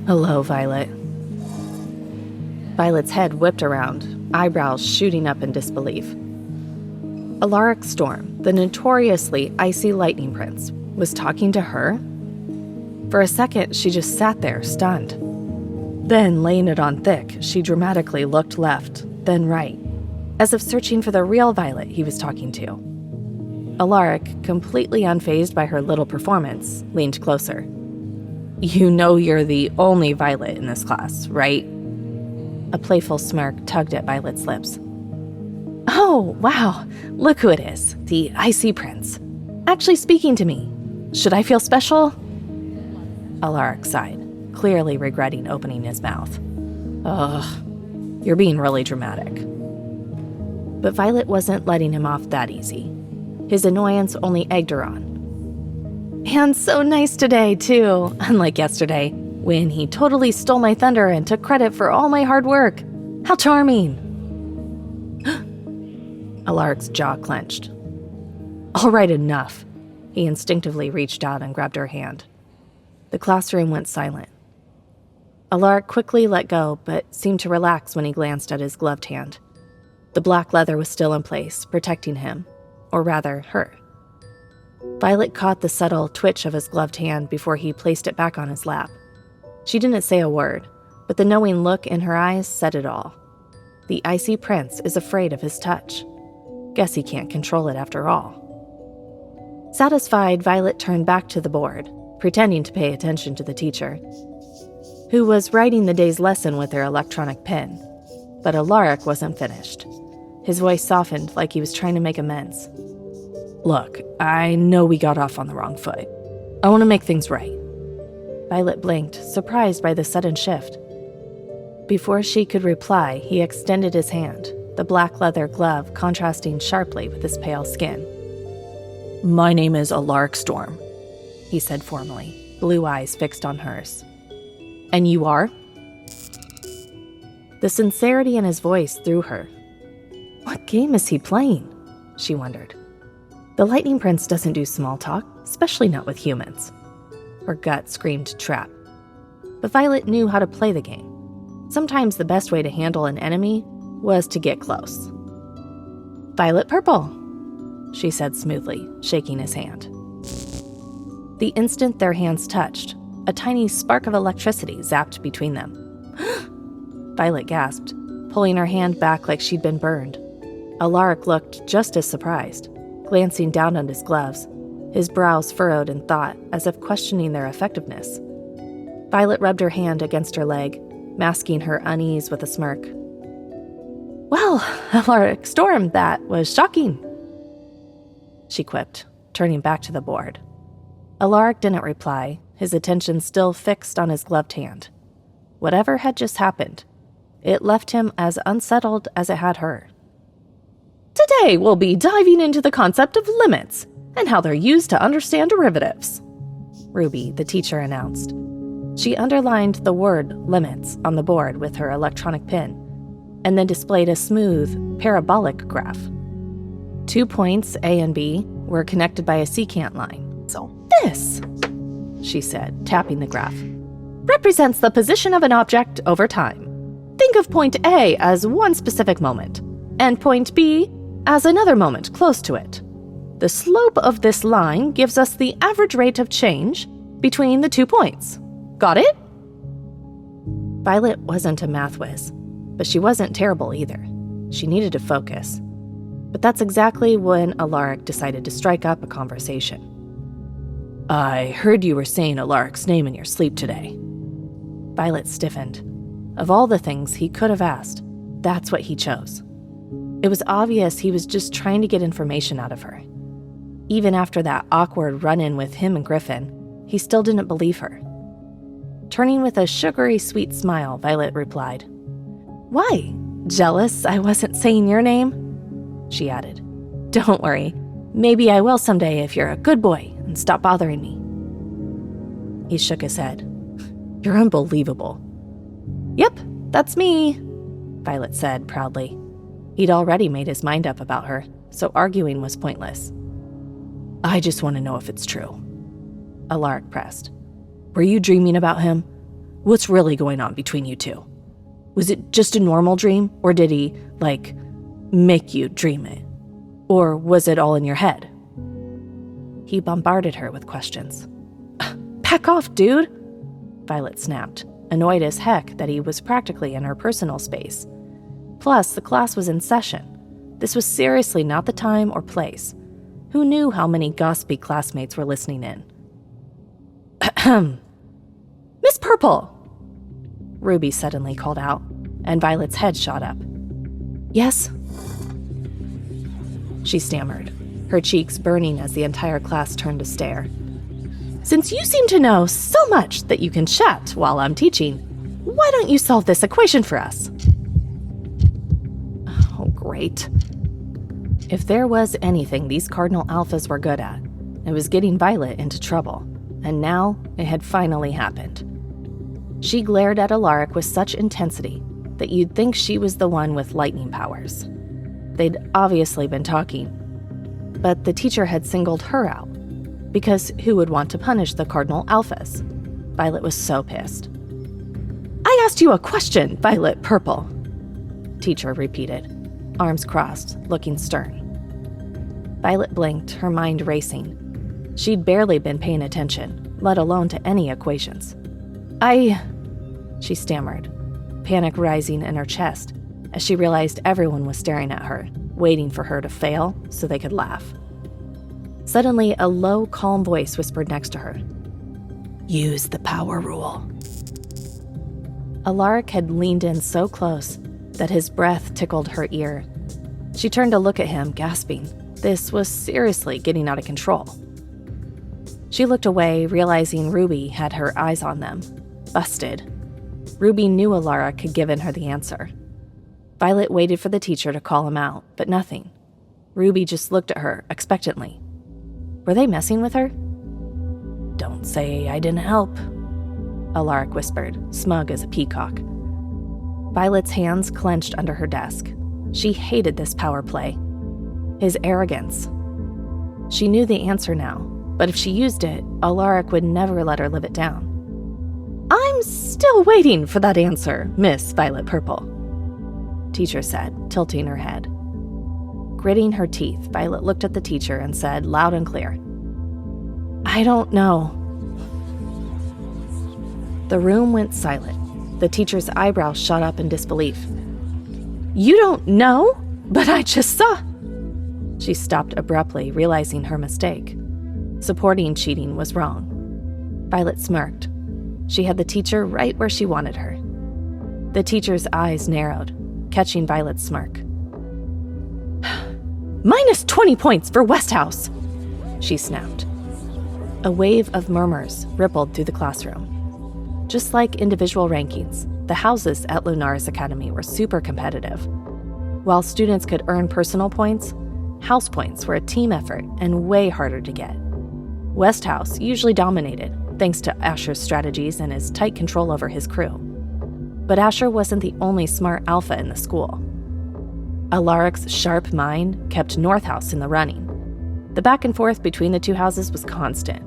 Hello, Violet. Violet's head whipped around, eyebrows shooting up in disbelief. Allaric Storm, the notoriously icy lightning prince, was talking to her? For a second, she just sat there, stunned. Then, laying it on thick, she dramatically looked left, then right, as if searching for the real Violet he was talking to. Allaric, completely unfazed by her little performance, leaned closer. You know you're the only Violet in this class, right? A playful smirk tugged at Violet's lips. Oh, wow, look who it is, the Icy Prince. Actually speaking to me. Should I feel special? Allaric sighed, clearly regretting opening his mouth. Ugh, you're being really dramatic. But Violet wasn't letting him off that easy. His annoyance only egged her on. And so nice today, too, unlike yesterday, when he totally stole my thunder and took credit for all my hard work. How charming! Alaric's jaw clenched. All right, enough. He instinctively reached out and grabbed her hand. The classroom went silent. Allaric quickly let go, but seemed to relax when he glanced at his gloved hand. The black leather was still in place, protecting him, or rather, her. Violet caught the subtle twitch of his gloved hand before he placed it back on his lap. She didn't say a word, but the knowing look in her eyes said it all. The Icy Prince is afraid of his touch. Guess he can't control it after all. Satisfied, Violet turned back to the board, pretending to pay attention to the teacher, who was writing the day's lesson with her electronic pen. But Allaric wasn't finished. His voice softened like he was trying to make amends. Look, I know we got off on the wrong foot. I want to make things right. Violet blinked, surprised by the sudden shift. Before she could reply, he extended his hand, the black leather glove contrasting sharply with his pale skin. My name is Allaric Storm, he said formally, blue eyes fixed on hers. And you are? The sincerity in his voice threw her. What game is he playing? She wondered. The Lightning Prince doesn't do small talk, especially not with humans. Her gut screamed trap. But Violet knew how to play the game. Sometimes the best way to handle an enemy was to get close. Violet Purple, she said smoothly, shaking his hand. The instant their hands touched, a tiny spark of electricity zapped between them. Violet gasped, pulling her hand back like she'd been burned. Allaric looked just as surprised, glancing down at his gloves, his brows furrowed in thought as if questioning their effectiveness. Violet rubbed her hand against her leg, masking her unease with a smirk. Well, Allaric Storm, that was shocking, she quipped, turning back to the board. Allaric didn't reply, his attention still fixed on his gloved hand. Whatever had just happened, it left him as unsettled as it had her. Today we'll be diving into the concept of limits and how they're used to understand derivatives, Ruby, the teacher, announced. She underlined the word limits on the board with her electronic pen and then displayed a smooth, parabolic graph. 2 points, A and B, were connected by a secant line. So this, she said, tapping the graph, represents the position of an object over time. Think of point A as one specific moment, and point B as another moment close to it. The slope of this line gives us the average rate of change between the 2 points. Got it? Violet wasn't a math whiz, but she wasn't terrible either. She needed to focus. But that's exactly when Allaric decided to strike up a conversation. I heard you were saying Alaric's name in your sleep today. Violet stiffened. Of all the things he could have asked, that's what he chose. It was obvious he was just trying to get information out of her. Even after that awkward run-in with him and Griffin, he still didn't believe her. Turning with a sugary sweet smile, Violet replied, Why? Jealous I wasn't saying your name? She added, Don't worry. Maybe I will someday if you're a good boy and stop bothering me. He shook his head. You're unbelievable. Yep, that's me, Violet said proudly. He'd already made his mind up about her, so arguing was pointless. I just want to know if it's true. Allaric pressed. Were you dreaming about him? What's really going on between you two? Was it just a normal dream, or did he, make you dream it? Or was it all in your head? He bombarded her with questions. Back off, dude! Violet snapped, annoyed as heck that he was practically in her personal space. Plus, the class was in session. This was seriously not the time or place. Who knew how many gossipy classmates were listening in? Miss Purple! Ruby suddenly called out, and Violet's head shot up. Yes? She stammered, her cheeks burning as the entire class turned to stare. Since you seem to know so much that you can chat while I'm teaching, why don't you solve this equation for us? Oh, great. If there was anything these Cardinal Alphas were good at, it was getting Violet into trouble, and now it had finally happened. She glared at Allaric with such intensity that you'd think she was the one with lightning powers. They'd obviously been talking, but the teacher had singled her out, because who would want to punish the Cardinal Alphas? Violet was so pissed. I asked you a question, Violet Purple, teacher repeated, arms crossed, looking stern. Violet blinked, her mind racing. She'd barely been paying attention, let alone to any equations. She stammered, panic rising in her chest as she realized everyone was staring at her, waiting for her to fail so they could laugh. Suddenly, a low, calm voice whispered next to her. Use the power rule. Allaric had leaned in so close that his breath tickled her ear. She turned to look at him, gasping. This was seriously getting out of control. She looked away, realizing Ruby had her eyes on them. Busted. Ruby knew Allaric had given her the answer. Violet waited for the teacher to call him out, but nothing. Ruby just looked at her expectantly. Were they messing with her? Don't say I didn't help, Allaric whispered, smug as a peacock. Violet's hands clenched under her desk. She hated this power play. His arrogance. She knew the answer now, but if she used it, Allaric would never let her live it down. I'm still waiting for that answer, Miss Violet Purple, teacher said, tilting her head. Gritting her teeth, Violet looked at the teacher and said loud and clear, I don't know. The room went silent. The teacher's eyebrows shot up in disbelief. You don't know? But I just saw. She stopped abruptly, realizing her mistake. Supporting cheating was wrong. Violet smirked. She had the teacher right where she wanted her. The teacher's eyes narrowed, catching Violet's smirk. Minus 20 points for Westhouse, she snapped. A wave of murmurs rippled through the classroom. Just like individual rankings, the houses at Lunaris Academy were super competitive. While students could earn personal points, house points were a team effort and way harder to get. Westhouse usually dominated, thanks to Asher's strategies and his tight control over his crew. But Asher wasn't the only smart alpha in the school. Allaric's sharp mind kept Northhouse in the running. The back and forth between the two houses was constant.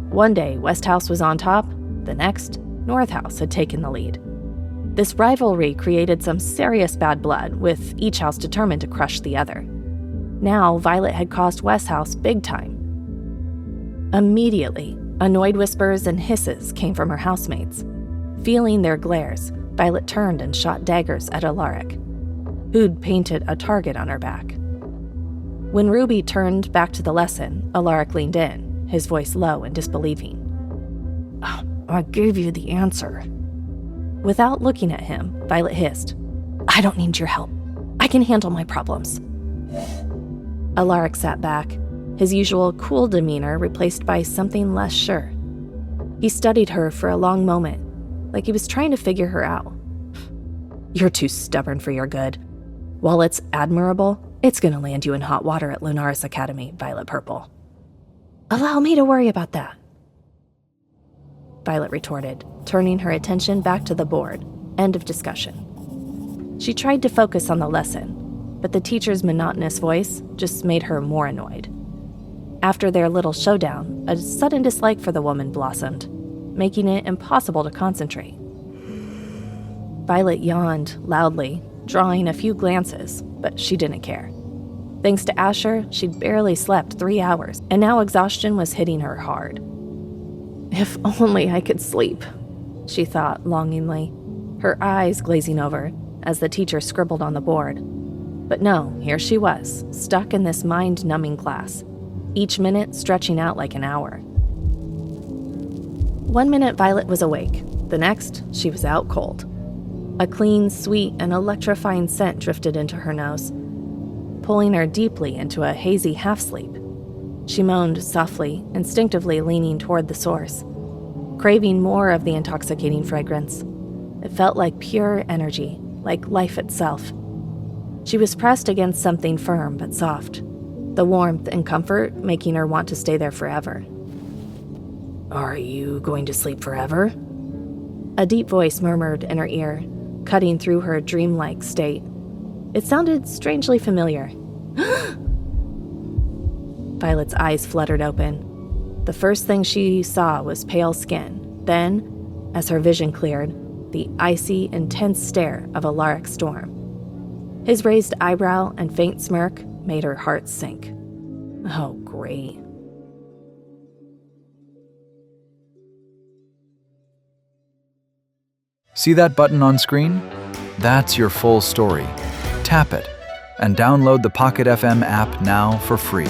One day, Westhouse was on top, the next, Northhouse had taken the lead. This rivalry created some serious bad blood, with each house determined to crush the other. Now, Violet had cost Westhouse big time. Immediately, annoyed whispers and hisses came from her housemates. Feeling their glares, Violet turned and shot daggers at Allaric, who'd painted a target on her back. When Ruby turned back to the lesson, Allaric leaned in, his voice low and disbelieving. I gave you the answer. Without looking at him, Violet hissed, I don't need your help. I can handle my problems. Allaric sat back, his usual cool demeanor replaced by something less sure. He studied her for a long moment, like he was trying to figure her out. You're too stubborn for your good. While it's admirable, it's gonna land you in hot water at Lunaris Academy, Violet Purple. Allow me to worry about that, Violet retorted, turning her attention back to the board. End of discussion. She tried to focus on the lesson, but the teacher's monotonous voice just made her more annoyed. After their little showdown, a sudden dislike for the woman blossomed, making it impossible to concentrate. Violet yawned loudly, drawing a few glances, but she didn't care. Thanks to Asher, she'd barely slept 3 hours, and now exhaustion was hitting her hard. If only I could sleep, she thought longingly, her eyes glazing over as the teacher scribbled on the board. But no, here she was, stuck in this mind-numbing class, each minute stretching out like an hour. 1 minute Violet was awake, the next she was out cold. A clean, sweet, and electrifying scent drifted into her nose, pulling her deeply into a hazy half-sleep. She moaned softly, instinctively leaning toward the source, craving more of the intoxicating fragrance. It felt like pure energy, like life itself. She was pressed against something firm but soft, the warmth and comfort making her want to stay there forever. "Are you going to sleep forever?" A deep voice murmured in her ear, cutting through her dreamlike state. It sounded strangely familiar. Violet's eyes fluttered open. The first thing she saw was pale skin. Then, as her vision cleared, the icy, intense stare of Allaric Storm. His raised eyebrow and faint smirk made her heart sink. Oh, great. See that button on screen? That's your full story. Tap it and download the Pocket FM app now for free.